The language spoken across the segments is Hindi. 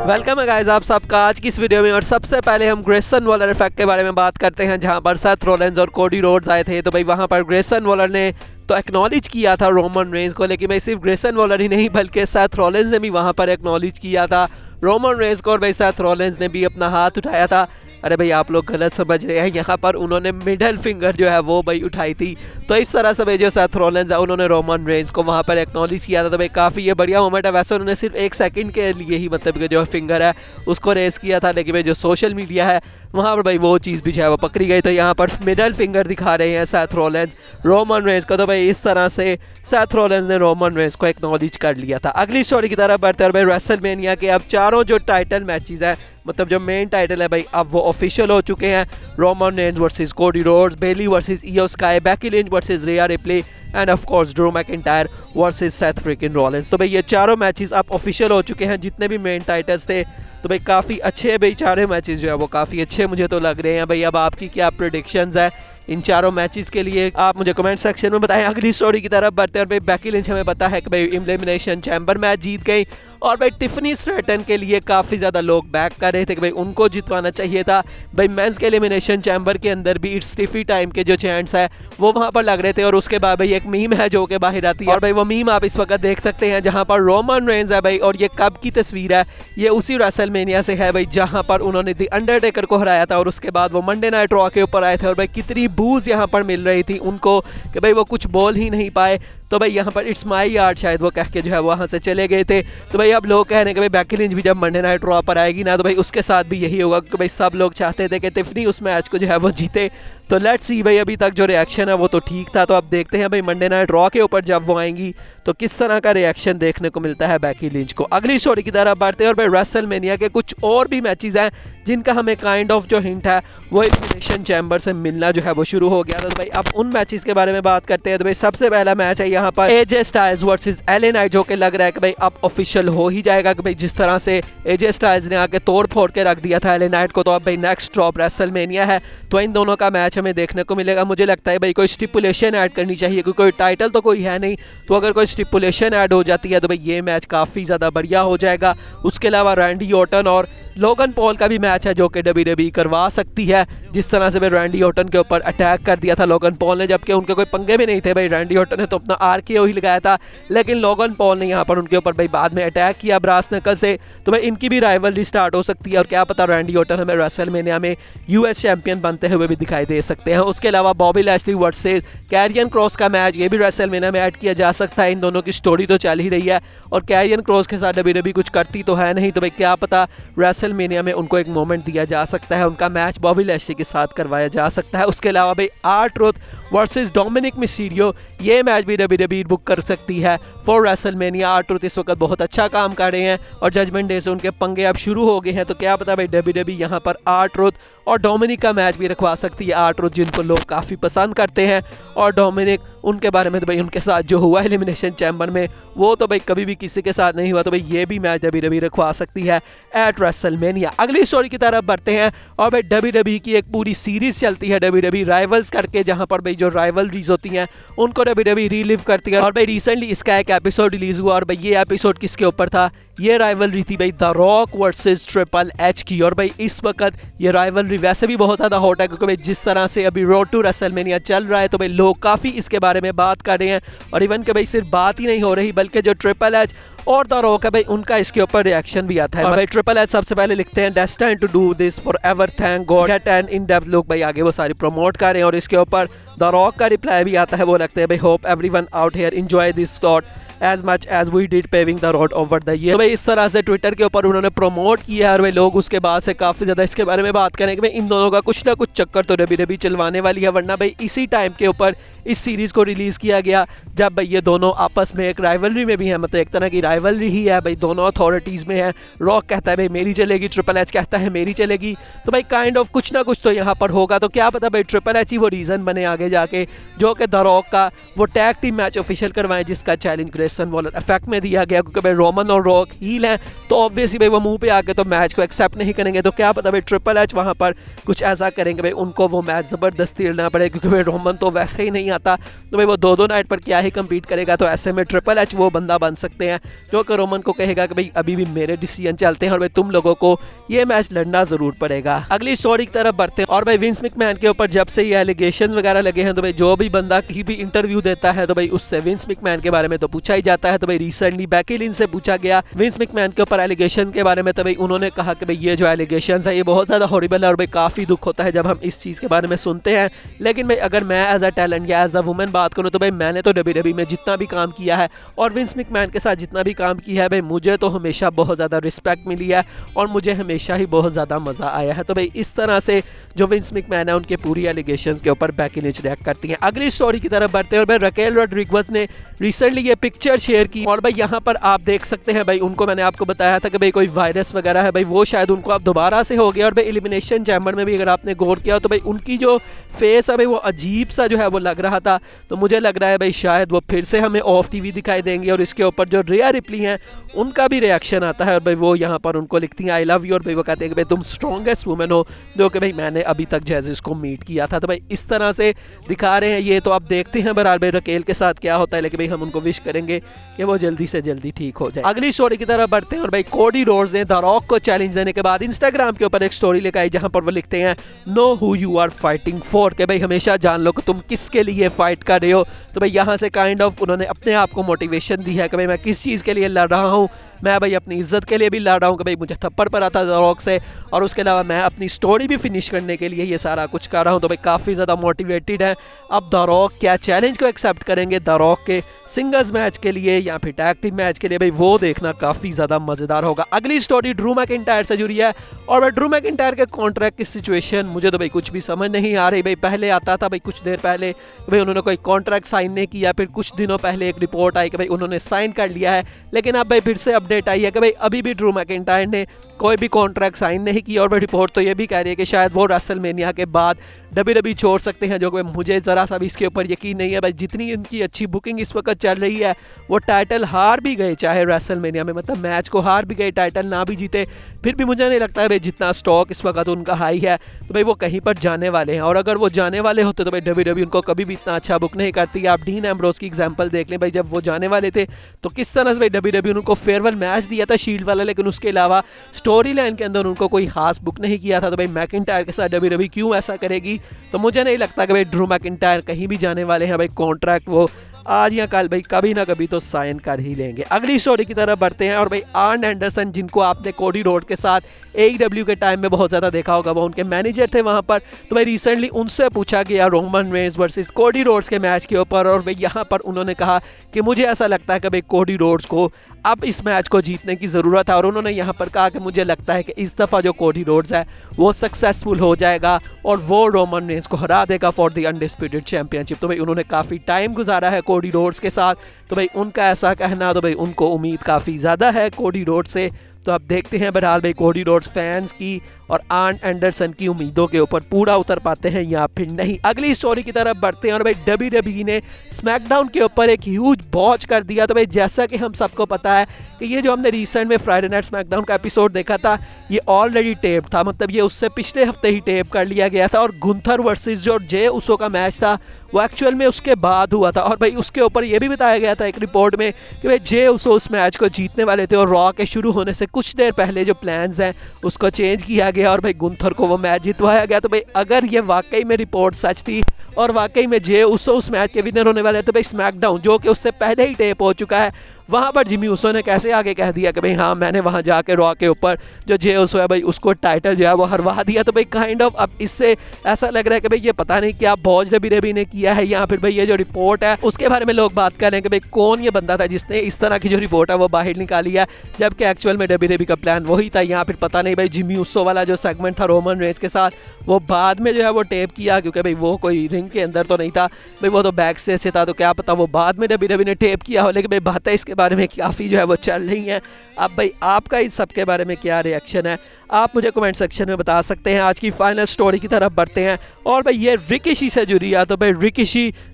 वेलकम है गाइस आप सबका आज की इस वीडियो में। और सबसे पहले हम ग्रेसन वॉलर इफेक्ट के बारे में बात करते हैं, जहां पर सेथ रॉलिंस और कोडी रोड्स आए थे। तो भाई वहां पर ग्रेसन वॉलर ने तो एक्नॉलेज किया था रोमन रेंज को, लेकिन भाई सिर्फ ग्रेसन वॉलर ही नहीं बल्कि सेथ रॉलिंस ने भी वहां पर एक्नॉलेज किया था रोमन रेंज को। और भाई सेथ रॉलिंस ने भी अपना हाथ उठाया था। अरे भाई आप लोग गलत समझ रहे हैं, यहाँ पर उन्होंने मिडल फिंगर जो है वो भाई उठाई थी। तो इस तरह से भाई जो सेथ रॉलिंस है उन्होंने रोमन रेंज को वहाँ पर एक्नॉलेज किया था। तो भाई काफ़ी ये बढ़िया मोमेंट है। वैसे उन्होंने सिर्फ 1 सेकंड के लिए ही मतलब कि जो फिंगर है उसको रेस किया था, लेकिन भाई जो सोशल मीडिया है वहाँ पर भाई वो चीज़ भी जो है वो पकड़ी गई। तो यहाँ पर मिडल फिंगर दिखा रहे हैं सेथ रॉलिंस रोमन रेंज को। तो भाई इस तरह से सेथ रॉलिंस ने रोमन रेंज को एक्नॉलेज कर लिया था। अगली स्टोरी की तरफ बढ़ते हैं। भाई रेसलमेनिया के अब चारों जो टाइटल मैचेस हैं, मतलब जो मेन टाइटल है भाई, अब वो ऑफिशियल हो चुके हैं। Roman Reigns versus Cody Rhodes, Bayley versus Iyo Sky, Becky Lynch versus Rhea Ripley and of course Drew McIntyre versus Seth Freakin Rollins. तो भाई ये चारों मैचेस अब ऑफिशियल हो चुके हैं, जितने भी मेन टाइटल्स थे। तो भाई काफ़ी अच्छे है भाई, चारों मैचेस जो है वो काफ़ी अच्छे मुझे तो लग रहे हैं। भाई अब आपकी क्या प्रेडिक्शंस है इन चारों मैचेस के लिए, आप मुझे कमेंट सेक्शन में बताएं। अगली स्टोरी की तरफ बढ़ते हैं। और भाई बेकी लिंच हमें पता है कि भाई एलिमिनेशन चैम्बर मैच जीत गई। और भाई टिफनी स्ट्रैटन के लिए काफ़ी ज़्यादा लोग बैक कर रहे थे कि भाई उनको जितवाना चाहिए था। भाई मेंस के एलिमिनेशन चैम्बर के अंदर भी इट्स टिफी टाइम के जो चैंट्स है वो वहाँ पर लग रहे थे। और उसके बाद भाई एक मीम है जो कि बाहर आती है, और भाई वो मीम आप इस वक्त देख सकते हैं जहाँ पर रोमन रेंज है भाई। और ये कब की तस्वीर है, ये उसी रेसलमेनिया से है भाई जहाँ पर उन्होंने द अंडरटेकर को हराया था। और उसके बाद वो मंडे नाइट रॉ के ऊपर आए थे। और भाई कितनी बूज यहाँ पर मिल रही थी उनको कि भाई वो कुछ बोल ही नहीं पाए। तो भाई यहाँ पर इट्स माई यार्ड शायद वो कह के जो है वहाँ से चले गए थे। तो भाई अब लोग कह रहे हैं कि भाई बेकी लिंच भी जब मंडे नाइट रॉ पर आएगी ना, तो भाई उसके साथ भी यही होगा कि भाई सब लोग चाहते थे कि टिफनी उस मैच को जो है वो जीते। तो लेट्स सी भाई, अभी तक जो रिएक्शन है वो तो ठीक था। तो अब देखते हैं भाई मंडे नाइट रॉ के ऊपर जब वो आएंगी तो किस तरह का रिएक्शन देखने को मिलता है बेकी लिंच को। अगली स्टोरी की तरफ बढ़ते हैं। और भाई रेसलमेनिया के कुछ और भी मैचेस हैं जिनका हमें काइंड ऑफ जो हिंट है वो एलिमिनेशन चैम्बर से मिलना जो है वो शुरू हो गया था। तो भाई अब उन मैचेस के बारे में बात करते हैं। तो भाई सबसे पहला मैच है यहाँ पर AJ Styles versus LA Knight, जो कि लग रहा है कि भाई अब ऑफिशियल हो ही जाएगा कि भाई जिस तरह से एजे स्टाइल्स ने आके तोड़ फोड़ के रख दिया था एले नाइट को। तो अब भाई नेक्स्ट ड्रॉप रेसलमेनिया है, तो इन दोनों का मैच हमें देखने को मिलेगा। मुझे लगता है भाई कोई स्टिपुलेशन ऐड करनी चाहिए, क्योंकि कोई टाइटल तो कोई है नहीं। तो अगर कोई स्टिपुलेशन ऐड हो जाती है तो भाई ये मैच काफ़ी ज़्यादा बढ़िया हो जाएगा। उसके अलावा रैंडी ऑर्टन और लोगन पॉल का भी मैच है जो कि WWE करवा सकती है। जिस तरह से भाई रैंडी ऑर्टन के ऊपर अटैक कर दिया था लोगन पॉल ने, जबकि उनके कोई पंगे भी नहीं थे। भाई रैंडी ऑर्टन ने तो अपना RKO ही लगाया था, लेकिन लोगन पॉल ने यहाँ पर उनके ऊपर भाई बाद में अटैक किया ब्रास नकल से। तो भाई इनकी भी राइवलरी स्टार्ट हो सकती है। और क्या पता रैंडी ऑर्टन हमें रेसलमेनिया में US चैंपियन बनते हुए भी दिखाई दे सकते हैं। उसके अलावा Bobby Lashley versus Karrion Kross का मैच, ये भी रेसलमेनिया में ऐड किया जा सकता है। इन दोनों की स्टोरी तो चल ही रही है और कैरियन क्रॉस के साथ WWE कुछ करती तो है नहीं। तो भाई क्या पता रेसलमेनिया में उनको एक मोमेंट दिया जा सकता है, उनका मैच बॉबी लैशली के साथ करवाया जा सकता है। उसके अलावा भाई R-Truth वर्सेस डोमिनिक मिस्टीरियो, ये मैच भी WWE बुक कर सकती है फॉर रेसलमेनिया। R-Truth इस वक्त बहुत अच्छा काम कर रहे हैं और जजमेंट डे से उनके पंगे अब शुरू हो गए हैं। तो क्या पता भाई WWE यहाँ पर R-Truth और डोमिनिक का मैच भी रखवा सकती है। R-Truth जिनको लोग काफ़ी पसंद करते हैं, और डोमिनिक उनके बारे में तो भाई उनके साथ जो हुआ एलिमिनेशन चैम्बर में वो तो भाई कभी भी किसी के साथ नहीं हुआ। तो भाई ये भी मैच WWE रखवा सकती है एट रेसलमेनिया। अगली स्टोरी की तरफ बढ़ते हैं। और भाई WWE की एक पूरी सीरीज चलती है WWE राइवल्स करके, जहां पर भाई जो राइवलरीज होती हैं उनको WWE रीलिव करती है। और भाई रिसेंटली इसका एक एपिसोड रिलीज हुआ। और भाई ये एपिसोड किसके ऊपर था, ये राइवलरी थी भाई the rock versus triple H की। और भाई इस वक्त ये राइवलरी वैसे भी बहुत ज़्यादा हॉट है, क्योंकि भाई जिस तरह से अभी रोड टू रेसलमेनिया चल रहा है तो भाई लोग काफ़ी इसके बारे में बात कर रहे हैं। और इवन के भाई सिर्फ बात ही नहीं हो रही, बल्कि जो ट्रिपल एच और द रॉक है भाई उनका इसके ऊपर रिएक्शन भी आता है। और भाई ट्रिपल एच सबसे पहले लिखते हैं destined to do this forever, thank God, get and in depth look. भाई आगे वो सारी प्रमोट कर रहे हैं। और इसके ऊपर द रॉक का रिप्लाई भी आता है, वो लगता है भाई hope everyone out here enjoy this slot as much as we did paving the road over the year। तो भाई इस तरह से ट्विटर के ऊपर उन्होंने प्रमोट किया है। और भाई लोग उसके बाद से काफ़ी ज़्यादा इसके बारे में बात करें कि भाई इन दोनों का कुछ ना कुछ चक्कर तो WWE चलवाने वाली है। वरना भाई इसी टाइम के ऊपर इस सीरीज़ को रिलीज़ किया गया जब भाई ये दोनों आपस में एक राइवलरी में भी है, मतलब एक तरह की राइवलरी ही है भाई, दोनों अथॉरिटीज़ में है। रॉक कहता है भाई मेरी चलेगी, ट्रिपल एच कहता है मेरी चलेगी। तो भाई काइंड ऑफ कुछ ना कुछ तो यहाँ पर होगा। तो क्या पता भाई ट्रिपल एच ही वो रीज़न बने आगे जाके जो कि द रॉक का वो टैग टीम मैच ऑफिशियल करवाएं जिसका चैलेंज ग्रेसन वॉलर इफेक्ट में दिया गया, क्योंकि भाई रोमन और रॉक हील हैं तो ऑब्वियसली भाई वो मुंह पे आके तो मैच को एक्सेप्ट नहीं करेंगे। तो क्या पता भाई ट्रिपल एच वहाँ पर कुछ ऐसा करेंगे भाई उनको वो मैच ज़बरदस्ती लड़ना पड़े, क्योंकि भाई रोमन तो वैसे ही नहीं आता तो भाई वो दो नाइट पर क्या ही कम्पीट करेगा। तो ऐसे में ट्रिपल एच वो बंदा बन सकते हैं जो कि रोमन को कहेगा कि भाई अभी भी मेरे डिसीजन चलते हैं और भाई तुम लोगों को ये मैच लड़ना ज़रूर पड़ेगा। अगली स्टोरी की तरफ बढ़ते हैं और भाई विंस मैकमैन के ऊपर जब से ये एलिगेशन वगैरह लगे हैं तो भाई जो भी बंदा कहीं भी इंटरव्यू देता है तो भाई उससे विंस मैकमैन के बारे में तो पूछा ही जाता है। तो भाई रिसेंटली बेकी लिंच से पूछा गया विंस मैकमैन के ऊपर एलिगेशन के बारे में, तो भाई उन्होंने कहा कि भाई ये जो एलिगेशन है ये बहुत ज़्यादा हॉरिबल है और भाई काफ़ी दुख होता है जब हम इस चीज़ के बारे में सुनते हैं। लेकिन भाई अगर मैं एज अ टैलेंट या एज अ वुमेन बात करूँ तो भाई मैंने तो WWE में जितना भी काम किया है और विंस मैकमैन के साथ जितना भी काम किया है भाई मुझे तो हमेशा बहुत ज़्यादा रिस्पेक्ट मिली है और मुझे हमेशा ही बहुत ज़्यादा मज़ा आया है। तो भाई इस तरह से जो विंस मैकमैन है उनके पूरी एलिगेशंस के ऊपर बेकी लिंच रिएक्ट करती हैं। अगली स्टोरी की तरफ बढ़ते हैं और भाई रकेल रोड्रिगेज ने रिसेंटली ये पिक्चर शेयर की और भाई यहाँ पर आप देख सकते हैं भाई उनको मैंने आपको बताया था कि भाई कोई वायरस वगैरह है भाई वो शायद उनको अब दोबारा से हो गया। और भाई एलिमिनेशन चैम्बर में भी अगर आपने गौर किया तो भाई उनकी जो फेस है भाई वो अजीब सा जो है वो लग रहा था। तो मुझे लग रहा है भाई शायद वो फिर से हमें ऑफ टीवी दिखाई देंगे और इसके ऊपर जो रिया रिप्ली हैं उनका भी रिएक्शन आता है और भाई वो यहाँ पर उनको लिखती हैं आई लव यू और भाई वो कहते हैं कि भाई तुम स्ट्रॉन्गेस्ट वुमेन हो जो कि भाई मैंने अभी तक जैजिस को मीट किया था। तो भाई इस तरह से दिखा रहे हैं ये, तो आप देखते हैं बहरहाल भाई रकेल के साथ क्या होता है, लेकिन भाई हम उनको विश करेंगे कि वो जल्दी से जल्दी ठीक हो जाए। अगली स्टोरी की तरफ बढ़ते हैं और भाई कोडी रोड्स ने द रॉक को चैलेंज देने के बाद इंस्टाग्राम के ऊपर एक स्टोरी लेकर आई जहां पर वो लिखते हैं know who you are fighting for, के भाई हमेशा जान लो कि तुम किसके लिए फाइट कर रहे हो। तो भाई यहाँ से काइंड ऑफ उन्होंने अपने आप को मोटिवेशन दी है कि भाई मैं किस चीज़ के लिए लड़ रहा हूँ। मैं भाई अपनी इज्जत के लिए भी लड़ रहा हूँ कि भाई मुझे थप्पड़ पड़ा था द रॉक से, और उसके अलावा मैं अपनी स्टोरी भी फिनिश करने के लिए ये सारा कुछ कर रहा हूँ। तो भाई काफ़ी ज़्यादा मोटिवेटेड है। अब द रॉक क्या चैलेंज को एक्सेप्ट करेंगे द रॉक के सिंगल्स मैच के लिए या फिर टैग टीम मैच के लिए, भाई वो देखना काफ़ी ज़्यादा मज़ेदार होगा। अगली स्टोरी ड्रू मैकिंटायर से जुड़ी है और भाई ड्रू मैकिंटायर के कॉन्ट्रैक्ट की सिचुएशन मुझे तो भाई कुछ भी समझ नहीं आ रही। भाई पहले आता था भाई कुछ देर पहले भाई उन्होंने कोई कॉन्ट्रैक्ट साइन नहीं किया, फिर कुछ दिनों पहले एक रिपोर्ट आई कि भाई उन्होंने साइन कर लिया है, लेकिन अब भाई फिर से अपडेट आई है कि भाई अभी भी ड्रू मैकिंटायर ने कोई भी कॉन्ट्रैक्ट साइन नहीं किया। और भाई रिपोर्ट तो ये भी कह रही है कि शायद वो रेसलमेनिया के बाद WWE छोड़ सकते हैं, जो कि मुझे ज़रा सा भी इसके ऊपर यकीन नहीं है। भाई जितनी इनकी अच्छी बुकिंग इस वक्त चल रही है वो टाइटल हार भी गए चाहे रेसलमेनिया में, मतलब मैच को हार भी गए, टाइटल ना भी जीते, फिर भी मुझे नहीं लगता है भाई जितना स्टॉक इस वक्त उनका हाई है तो भाई वो कहीं पर जाने वाले हैं। और अगर वो जाने वाले होते तो भाई WWE उनको कभी भी इतना अच्छा बुक नहीं करती। आप डीन एम्ब्रोस की एग्जांपल देख लें, भाई जब वो जाने वाले थे तो किस तरह से भाई WWE उनको फेयरवेल मैच दिया था शील्ड वाला, लेकिन उसके अलावा स्टोरी लाइन के अंदर उनको कोई खास बुक नहीं किया था। तो भाई मैकिंटायर के साथ WWE क्यों ऐसा करेगी? तो मुझे नहीं लगता कि भाई ड्रू मैकिंटायर कहीं भी जाने वाले हैं। भाई कॉन्ट्रैक्ट वो आज या कल भाई कभी ना कभी तो साइन कर ही लेंगे। अगली स्टोरी की तरफ बढ़ते हैं और भाई आर्न एंडरसन, जिनको आपने कोडी रोड के साथ AEW के टाइम में बहुत ज़्यादा देखा होगा, वो उनके मैनेजर थे वहाँ पर। तो भाई रिसेंटली उनसे पूछा गया Roman Reigns versus Cody roads के मैच के ऊपर और भाई यहाँ पर उन्होंने कहा कि मुझे ऐसा लगता है कि भाई कोडी रोड्स को अब इस मैच को जीतने की ज़रूरत है। और उन्होंने यहाँ पर कहा कि मुझे लगता है कि इस दफ़ा जो कोडी रोड्स है वो सक्सेसफुल हो जाएगा और वो रोमन रेंस को हरा देगा फॉर द अनडिस्प्यूटेड चैंपियनशिप। तो भाई उन्होंने काफ़ी टाइम गुजारा है कोडी रोड्स के साथ, तो भाई उनका ऐसा कहना, तो भाई उनको उम्मीद काफ़ी ज़्यादा है कोडी रोड्स से। तो अब देखते हैं बहरहाल भाई कोडी रोड्स फैंस की और आर्न एंडरसन की उम्मीदों के ऊपर पूरा उतर पाते हैं या फिर नहीं। अगली स्टोरी की तरफ बढ़ते हैं और भाई WWE ने स्मैकडाउन के ऊपर एक ह्यूज बॉच कर दिया। तो भाई जैसा कि हम सबको पता है कि ये जो हमने रिसेंट में फ्राइडे नाइट स्मैकडाउन का एपिसोड देखा था ये ऑलरेडी टेप था, मतलब ये उससे पिछले हफ्ते ही टेप कर लिया गया था। और गुंथर वर्सेस जो जे उसो का मैच था वो एक्चुअल में उसके बाद हुआ था। और भाई उसके ऊपर ये भी बताया गया था एक रिपोर्ट में कि भाई जे उसो उस मैच को जीतने वाले थे और रॉ के शुरू होने से कुछ देर पहले जो प्लान्स हैं उसको चेंज किया गया और भाई गुंथर को वो मैच जितवाया गया। तो भाई अगर ये वाकई में रिपोर्ट सच थी और वाकई में जे उसो उस मैच के विनर होने वाले हैं तो भाई स्मैकडाउन जो कि उससे पहले ही टेप हो चुका है वहाँ पर जिमी उसो ने कैसे आगे कह दिया कि भाई हाँ मैंने वहाँ जाके रॉ के ऊपर जो जे उसो है भाई उसको टाइटल जो है वो हरवा दिया। तो भाई काइंड ऑफ अब इससे ऐसा लग रहा है कि भाई ये पता नहीं क्या बॉज WWE ने किया है या फिर भाई ये जो रिपोर्ट है उसके बारे में लोग बात कर रहे हैं कि भाई कौन ये बंदा था जिसने इस तरह की जो रिपोर्ट है वो बाहर निकाली है, जबकि एक्चुअल में WWE का प्लान वही था। यहाँ फिर पता नहीं भाई जिमी उसो वाला जो सेगमेंट था रोमन रेंस के साथ वो बाद में जो है वो टेप किया, क्योंकि भाई वो कोई रिंग के अंदर तो नहीं था भाई, वो तो बैक से था, तो क्या पता वो बाद में WWE ने टेप किया हो। लेकिन भाई बातें इसके के बारे में काफ़ी जो है वो चल रही हैं। अब भाई आपका इस सब के बारे में क्या रिएक्शन है, आप मुझे कमेंट सेक्शन में बता सकते हैं। आज की फाइनल स्टोरी की तरफ बढ़ते हैं और भाई ये रिकी से जुड़ी है। तो भाई रिकी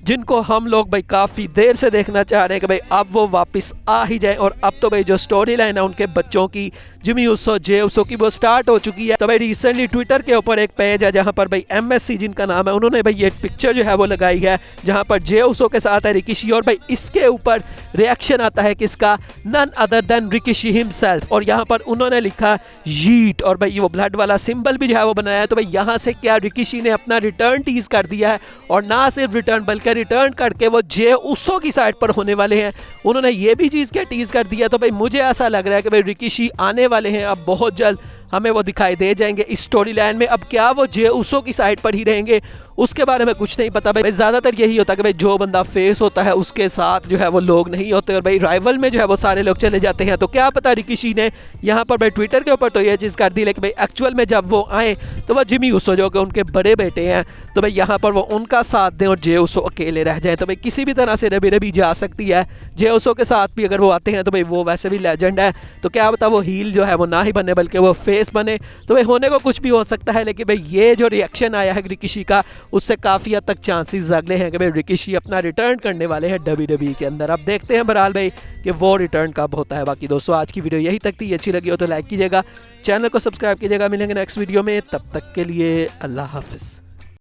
जिनको हम लोग भाई काफ़ी देर से देखना चाह रहे हैं कि भाई अब वो वापस आ ही जाए, और अब तो भाई जो स्टोरी लाइन है उनके बच्चों की, जिमी ऊसो, जे ऊसो की, वो स्टार्ट हो चुकी है। तो भाई रिसेंटली ट्विटर के ऊपर एक पेज है जहां पर भाई MSC जिनका नाम है, उन्होंने भाई ये पिक्चर जो है वो लगाई है जहां पर जे ऊसो के साथ है रिकी, और भाई इसके ऊपर रिएक्शन आता है किसका, none other than Ricky himself. और यहाँ पर उन्होंने लिखा यीट, और भाई वो ब्लड वाला सिंबल भी जो है वो बनाया है। तो भाई यहाँ से क्या रिकी ने अपना रिटर्न टीज कर दिया है, और ना सिर्फ रिटर्न बल्कि रिटर्न करके वो जे ऊसो की साइड पर होने वाले हैं। उन्होंने ये भी चीज़ क्या टीज कर दिया। तो भाई मुझे ऐसा लग रहा है कि भाई रिकी आने वाले हैं अब बहुत जल्द, हमें वो दिखाई दे जाएंगे इस स्टोरी लाइन में। अब क्या वो जे ऊसो की साइड पर ही रहेंगे उसके बारे में कुछ नहीं पता। भाई ज़्यादातर यही होता है कि भाई जो बंदा फेस होता है उसके साथ जो है वो लोग नहीं होते, और भाई राइवल में जो है वो सारे लोग चले जाते हैं। तो क्या पता रिकी ने यहाँ पर भाई ट्विटर के ऊपर तो ये चीज़ कर दी, लेकिन भाई एक्चुअल में जब वो आए तो वह जिमी ऊसो जो कि उनके बड़े बेटे हैं, तो भाई यहाँ पर वो उनका साथ दें और जे ऊसो अकेले रह जाए। तो भाई किसी भी तरह से रबी जा सकती है। जे ऊसो के साथ भी अगर वो आते हैं तो भाई वो वैसे भी लेजेंड है, तो क्या पता वो हील जो है वो ना ही बने बल्कि वो फेस बने। तो भाई होने को कुछ भी हो सकता है, लेकिन भाई ये जो रिएक्शन आया है रिकी का, उससे काफ़ी हद तक चांसेस अगले हैं कि भाई रिकी अपना रिटर्न करने वाले हैं WWE के अंदर। अब देखते हैं बहरहाल भाई कि वो रिटर्न कब होता है। बाकी दोस्तों आज की वीडियो यही तक थी, अच्छी लगी हो तो लाइक कीजिएगा, चैनल को सब्सक्राइब कीजिएगा। मिलेंगे नेक्स्ट वीडियो में, तब तक के लिए अल्लाह हाफिज़।